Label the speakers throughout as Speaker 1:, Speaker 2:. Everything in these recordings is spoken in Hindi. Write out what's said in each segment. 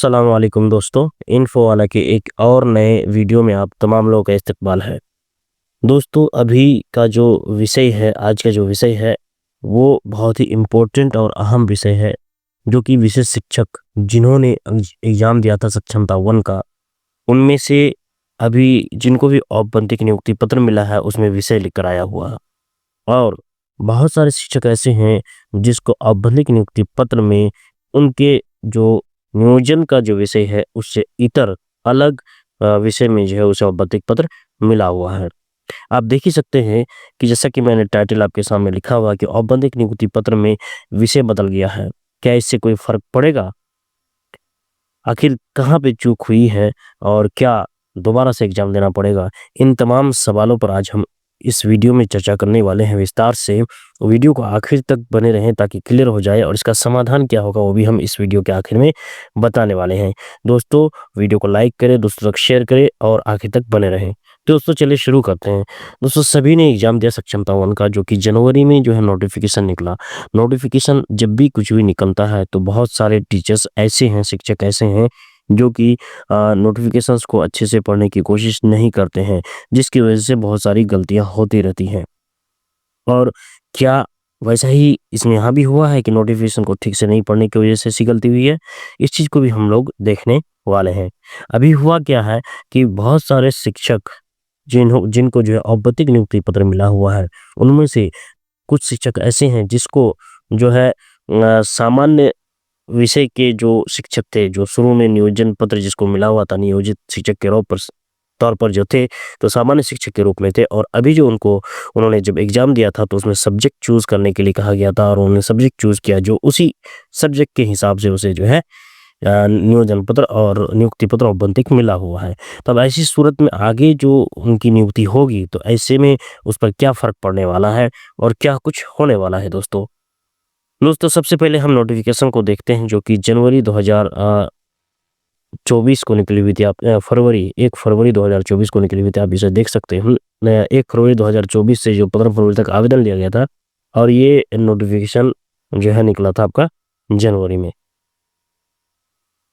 Speaker 1: अस्सलाम वालेकुम दोस्तों। इन्फो वाला के एक और नए वीडियो में आप तमाम लोगों का इस्तकबाल है। दोस्तों अभी का जो विषय है, आज का जो विषय है, वो बहुत ही इम्पोर्टेंट और अहम विषय है, जो कि विशेष शिक्षक जिन्होंने एग्ज़ाम दिया था सक्षमता 1 का, उनमें से अभी जिनको भी औपबंधिक नियुक्ति पत्र मिला है, उसमें विषय लिख कर आया हुआ है। और बहुत सारे शिक्षक ऐसे हैं जिसको औपबंधिक नियुक्ति पत्र में उनके जो नियोजन का जो विषय है उससे इतर अलग विषय में जो है उसे औपबंधिक पत्र मिला हुआ है। आप देख ही सकते हैं कि जैसा कि मैंने टाइटल आपके सामने लिखा हुआ कि औपबंधिक नियुक्ति पत्र में विषय बदल गया है। क्या इससे कोई फर्क पड़ेगा? आखिर कहाँ पे चूक हुई है और क्या दोबारा से एग्जाम देना पड़ेगा? इन तमाम सवालों पर आज हम इस वीडियो में चर्चा करने वाले हैं विस्तार से। वीडियो को आखिर तक बने रहें ताकि क्लियर हो जाए और इसका समाधान क्या होगा वो भी हम इस वीडियो के आखिर में बताने वाले हैं। दोस्तों वीडियो को लाइक करें, दोस्तों तक शेयर करें और आखिर तक बने रहें। दोस्तों चलिए शुरू करते हैं। दोस्तों सभी ने एग्जाम दिया सक्षमता 1 का, जो कि जनवरी में जो है नोटिफिकेशन निकला। नोटिफिकेशन जब भी कुछ भी निकलता है तो बहुत सारे टीचर्स ऐसे हैं, शिक्षक ऐसे हैं जो कि नोटिफिकेशंस को अच्छे से पढ़ने की कोशिश नहीं करते हैं, जिसकी वजह से बहुत सारी गलतियां होती रहती हैं। और क्या वैसा ही इसमें यहाँ भी हुआ है कि नोटिफिकेशन को ठीक से नहीं पढ़ने की वजह से ऐसी गलती हुई है? इस चीज़ को भी हम लोग देखने वाले हैं। अभी हुआ क्या है कि बहुत सारे शिक्षक जिनको जो है औपबंधिक नियुक्ति पत्र मिला हुआ है, उनमें से कुछ शिक्षक ऐसे हैं जिसको जो है सामान्य विषय के जो शिक्षक थे, जो शुरू में नियोजन पत्र जिसको मिला हुआ था नियोजित शिक्षक के तौर पर जो थे, तो सामान्य शिक्षक के रूप में थे। और अभी जो उन्होंने जब एग्ज़ाम दिया था तो उसमें सब्जेक्ट चूज़ करने के लिए कहा गया था और उन्होंने सब्जेक्ट चूज़ किया जो उसी सब्जेक्ट के हिसाब से उसे जो है नियोजन पत्र और नियुक्ति पत्र औपबंधिक मिला हुआ है। तो अब ऐसी सूरत में आगे जो उनकी नियुक्ति होगी तो ऐसे में उस पर क्या फ़र्क पड़ने वाला है और क्या कुछ होने वाला है दोस्तों? सबसे पहले हम नोटिफिकेशन को देखते हैं जो कि जनवरी 2024 को निकली हुई थी। आप 1 फरवरी 2024 को निकली हुई थी, आप इसे देख सकते हैं। 1 फरवरी 2024 से जो 15 फरवरी तक आवेदन लिया गया था और ये नोटिफिकेशन जो है निकला था आपका जनवरी में।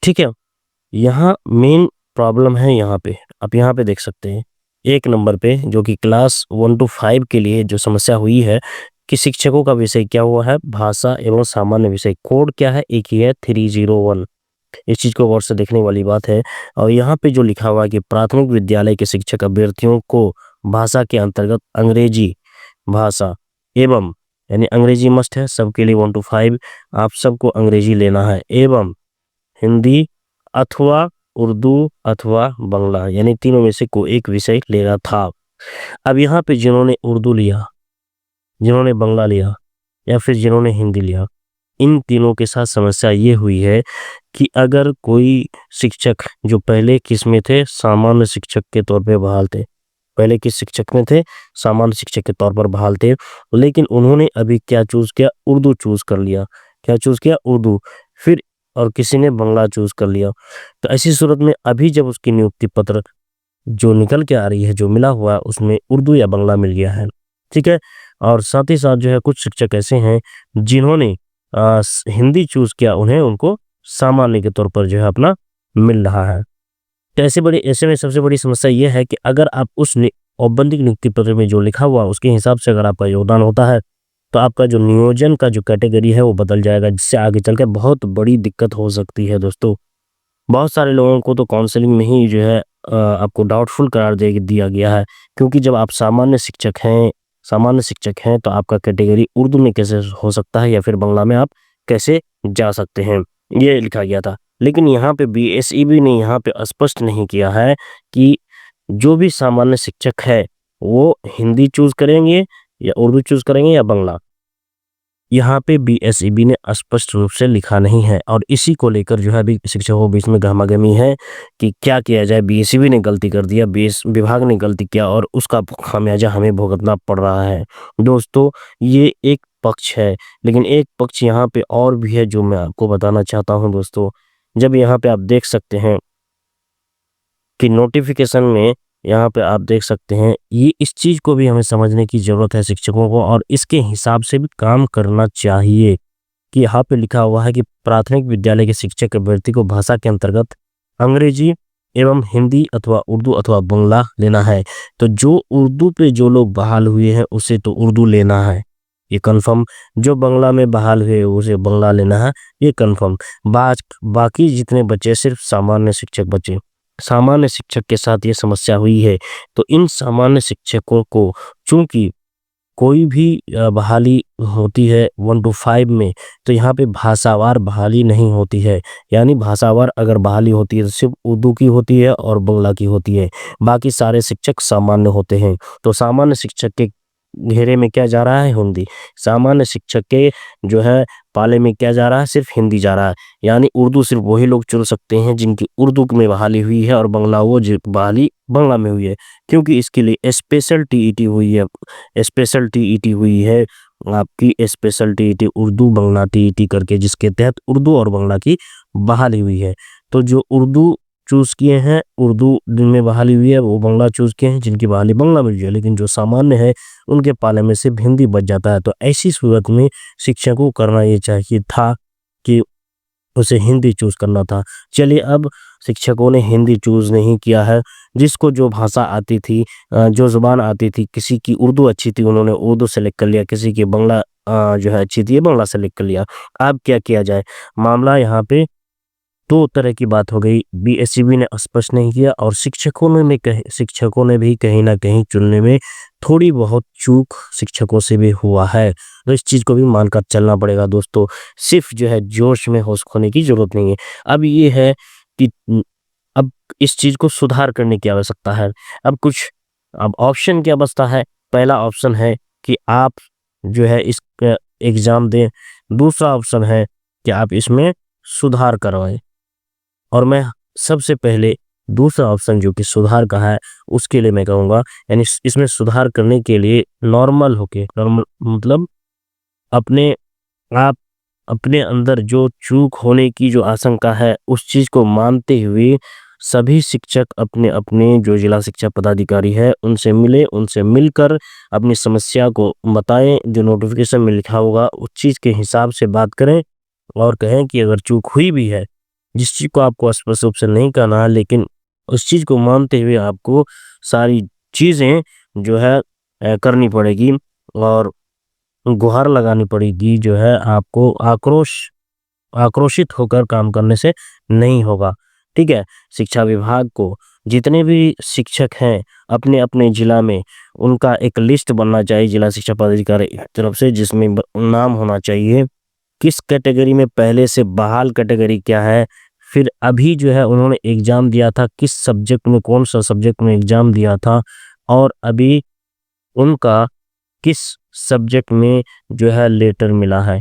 Speaker 1: ठीक है, यहाँ मेन प्रॉब्लम है यहाँ पे, आप यहाँ पे देख सकते हैं 1 नंबर पे जो कि क्लास 1 to 5 के लिए जो समस्या हुई है कि शिक्षकों का विषय क्या हुआ है, भाषा एवं सामान्य विषय। कोड क्या है? एक ही है 301। इस चीज़ को गौर से देखने वाली बात है। और यहाँ पे जो लिखा हुआ है कि प्राथमिक विद्यालय के शिक्षक अभ्यर्थियों को भाषा के अंतर्गत अंग्रेजी भाषा एवं यानी अंग्रेजी मस्ट है सबके लिए 1 to 5, आप सबको अंग्रेजी लेना है एवं हिंदी अथवा उर्दू अथवा बांग्ला यानी तीनों में से कोई एक विषय लेना था। अब यहाँ पे जिन्होंने उर्दू लिया, जिन्होंने बांग्ला लिया या फिर जिन्होंने हिंदी लिया, इन तीनों के साथ समस्या ये हुई है कि अगर कोई शिक्षक जो पहले किस में थे, सामान्य शिक्षक के तौर पे बहाल थे, पहले किस शिक्षक में थे, सामान्य शिक्षक के तौर पर बहाल थे, लेकिन उन्होंने अभी क्या चूज़ किया? उर्दू चूज़ कर लिया। क्या चूज़ किया? उर्दू। फिर और किसी ने बांग्ला चूज़ कर लिया। तो ऐसी सूरत में अभी जब उसकी नियुक्ति पत्र जो निकल के आ रही है, जो मिला हुआ है, उसमें उर्दू या बांग्ला मिल गया है। ठीक है? और साथ ही साथ जो है कुछ शिक्षक ऐसे हैं जिन्होंने हिंदी चूज़ किया, उनको सामान्य के तौर पर जो है अपना मिल रहा है। तो ऐसे में सबसे बड़ी समस्या ये है कि अगर आप उस औपबंधिक नियुक्ति पत्र में जो लिखा हुआ उसके हिसाब से अगर आपका योगदान होता है तो आपका जो नियोजन का जो कैटेगरी है वो बदल जाएगा, जिससे आगे चलकर बहुत बड़ी दिक्कत हो सकती है दोस्तों। बहुत सारे लोगों को तो काउंसलिंग में ही जो है आपको डाउटफुल करार दे दिया गया है, क्योंकि जब आप सामान्य शिक्षक हैं तो आपका कैटेगरी उर्दू में कैसे हो सकता है या फिर बांग्ला में आप कैसे जा सकते हैं, ये लिखा गया था। लेकिन यहाँ पे बीएसईबी ने यहाँ पे स्पष्ट नहीं किया है कि जो भी सामान्य शिक्षक है वो हिंदी चूज़ करेंगे या उर्दू चूज़ करेंगे या बांग्ला। यहाँ पे बीएसईबी ने स्पष्ट रूप से लिखा नहीं है और इसी को लेकर जो है अभी शिक्षकों के बीच में गहमागहमी है कि क्या किया जाए। बीएसईबी ने गलती कर दिया, बीएस विभाग ने गलती किया और उसका खामियाजा हमें भुगतना पड़ रहा है। दोस्तों ये एक पक्ष है, लेकिन एक पक्ष यहाँ पे और भी है जो मैं आपको बताना चाहता हूँ दोस्तों। जब यहाँ पे आप देख सकते हैं कि नोटिफिकेशन में यहाँ पे आप देख सकते हैं, ये इस चीज़ को भी हमें समझने की ज़रूरत है शिक्षकों को, और इसके हिसाब से भी काम करना चाहिए। कि यहाँ पे लिखा हुआ है कि प्राथमिक विद्यालय के शिक्षक अभ्यर्थी को भाषा के अंतर्गत अंग्रेजी एवं हिंदी अथवा उर्दू अथवा बंगला लेना है। तो जो उर्दू पे जो लोग बहाल हुए हैं उसे तो उर्दू लेना है, ये कंफर्म। जो बंगला में बहाल हुए उसे बंगला लेना है, ये कंफर्म। बाकी जितने बच्चे सिर्फ सामान्य शिक्षक बचे। सामान्य शिक्षक के साथ ये समस्या हुई है। तो इन सामान्य शिक्षकों को चूंकि कोई भी बहाली होती है 1 to 5 में, तो यहाँ पे भाषावार बहाली नहीं होती है। यानी भाषावार अगर बहाली होती है तो सिर्फ उर्दू की होती है और बंगला की होती है, बाकी सारे शिक्षक सामान्य होते हैं। तो सामान्य शिक्षक के घेरे में क्या जा रहा है? हिंदी। सामान्य शिक्षक के जो है पाले में क्या जा रहा है? सिर्फ हिंदी जा रहा है। यानी उर्दू सिर्फ वही लोग चुन सकते हैं जिनकी उर्दू में बहाली हुई है, और बंगला वो जो बहाली बंगला में हुई है, क्योंकि इसके लिए स्पेशल टीईटी हुई है। स्पेशल टीईटी हुई है आपकी, स्पेशल टीईटी उर्दू बंगला टीईटी करके, जिसके तहत उर्दू और बंगला की बहाली हुई है। तो जो उर्दू चूज किए हैं, उर्दू जिनमें बहाली हुई है, वो बंगला चूज किए हैं जिनकी बहाली बंगला में हुई है, लेकिन जो सामान्य है उनके पाले में सिर्फ हिंदी बच जाता है। तो ऐसी सूरत में शिक्षक को करना ये चाहिए था कि उसे हिंदी चूज करना था। चलिए, अब शिक्षकों ने हिंदी चूज नहीं किया है। जिसको जो भाषा आती थी, जो जुबान आती थी, किसी की उर्दू अच्छी थी उन्होंने उर्दू सेलेक्ट कर लिया, किसी की बंगला जो है अच्छी थी बंगला सेलेक्ट कर लिया। अब क्या किया जाए? मामला यहाँ पे दो तरह की बात हो गई। बीएसईबी ने स्पष्ट नहीं किया, और शिक्षकों ने भी कहीं ना कहीं चुनने में थोड़ी बहुत चूक शिक्षकों से भी हुआ है। तो इस चीज़ को भी मानकर चलना पड़ेगा दोस्तों। सिर्फ जो है जोश में होश खोने की जरूरत नहीं है। अब ये है कि अब इस चीज़ को सुधार करने की आवश्यकता है। अब ऑप्शन क्या बचता है? पहला ऑप्शन है कि आप जो है इस एग्ज़ाम दें। दूसरा ऑप्शन है कि आप इसमें सुधार करवाएं। और मैं सबसे पहले दूसरा ऑप्शन जो कि सुधार का है, उसके लिए मैं कहूँगा, यानी इसमें सुधार करने के लिए नॉर्मल मतलब अपने आप अपने अंदर जो चूक होने की जो आशंका है उस चीज़ को मानते हुए सभी शिक्षक अपने अपने जो जिला शिक्षा पदाधिकारी है उनसे मिले, उनसे मिलकर अपनी समस्या को बताएं। जो नोटिफिकेशन में लिखा होगा उस चीज़ के हिसाब से बात करें, और कहें कि अगर चूक हुई भी है, जिस चीज़ को आपको स्पष्ट रूप से नहीं करना है, लेकिन उस चीज़ को मानते हुए आपको सारी चीज़ें जो है करनी पड़ेगी, और गुहार लगानी पड़ेगी। जो है आपको आक्रोशित होकर काम करने से नहीं होगा। ठीक है? शिक्षा विभाग को जितने भी शिक्षक हैं अपने अपने जिला में, उनका एक लिस्ट बनना चाहिए जिला शिक्षा पदाधिकारी की तरफ से, जिसमें नाम होना चाहिए किस कैटेगरी में पहले से बहाल कैटेगरी क्या है, फिर अभी जो है उन्होंने एग्ज़ाम दिया था किस सब्जेक्ट में, कौन सा सब्जेक्ट में एग्ज़ाम दिया था, और अभी उनका किस सब्जेक्ट में जो है लेटर मिला है।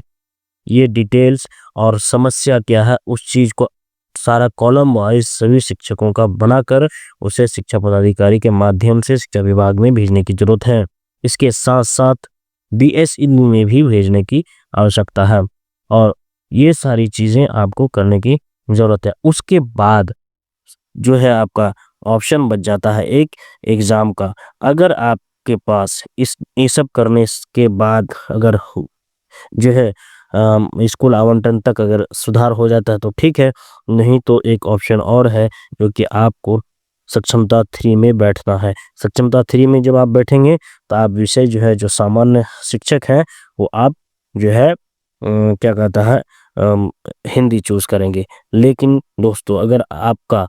Speaker 1: ये डिटेल्स और समस्या क्या है उस चीज़ को सारा कॉलम वाइज सभी शिक्षकों का बनाकर उसे शिक्षा पदाधिकारी के माध्यम से शिक्षा विभाग में भेजने की जरूरत है। इसके साथ साथ बीएसईबी में भी भेजने की आवश्यकता है, और ये सारी चीज़ें आपको करने की ज़रूरत है। उसके बाद जो है आपका ऑप्शन बच जाता है एक एग्ज़ाम का। अगर आपके पास ये सब करने के बाद अगर जो है स्कूल आवंटन तक अगर सुधार हो जाता है तो ठीक है, नहीं तो एक ऑप्शन और है जो कि आपको सक्षमता 3 में बैठना है। सक्षमता 3 में जब आप बैठेंगे तो आप विषय जो है जो सामान्य शिक्षक हैं वो आप जो है क्या कहता है हिंदी चूज़ करेंगे। लेकिन दोस्तों, अगर आपका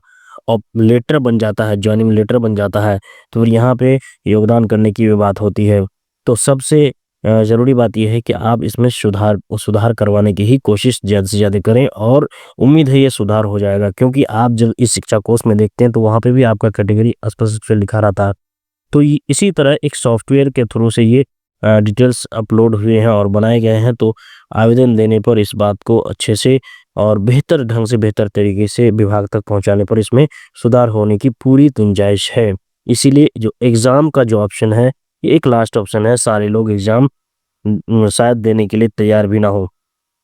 Speaker 1: लेटर बन जाता है, जॉइनिंग लेटर बन जाता है, तो फिर यहाँ पे योगदान करने की भी बात होती है। तो सबसे ज़रूरी बात यह है कि आप इसमें सुधार करवाने की ही कोशिश ज़्यादा से ज़्यादा करें, और उम्मीद है ये सुधार हो जाएगा। क्योंकि आप जब इस शिक्षा कोर्स में देखते हैं तो वहाँ पे भी आपका कैटेगरी स्पष्ट रूप से लिखा रहता है। तो इसी तरह एक सॉफ्टवेयर के थ्रू से ये डिटेल्स अपलोड हुए हैं और बनाए गए हैं। तो आवेदन देने पर इस बात को अच्छे से और बेहतर ढंग से, बेहतर तरीके से विभाग तक पहुंचाने पर इसमें सुधार होने की पूरी गुंजाइश है। इसीलिए जो एग्ज़ाम का जो ऑप्शन है ये एक लास्ट ऑप्शन है। सारे लोग एग्ज़ाम शायद देने के लिए तैयार भी ना हो,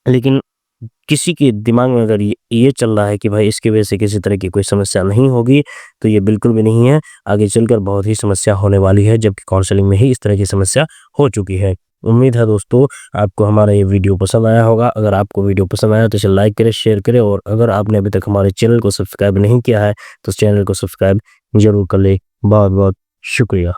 Speaker 1: लेकिन किसी के दिमाग में अगर ये चल रहा है कि भाई इसकी वजह से किसी तरह की कोई समस्या नहीं होगी, तो ये बिल्कुल भी नहीं है। आगे चलकर बहुत ही समस्या होने वाली है, जबकि काउंसलिंग में ही इस तरह की समस्या हो चुकी है। उम्मीद है दोस्तों आपको हमारा ये वीडियो पसंद आया होगा। अगर आपको वीडियो पसंद आया तो इसे लाइक करें, शेयर करें, और अगर आपने अभी तक हमारे चैनल को सब्सक्राइब नहीं किया है तो चैनल को सब्सक्राइब जरूर कर ले। बहुत बहुत शुक्रिया।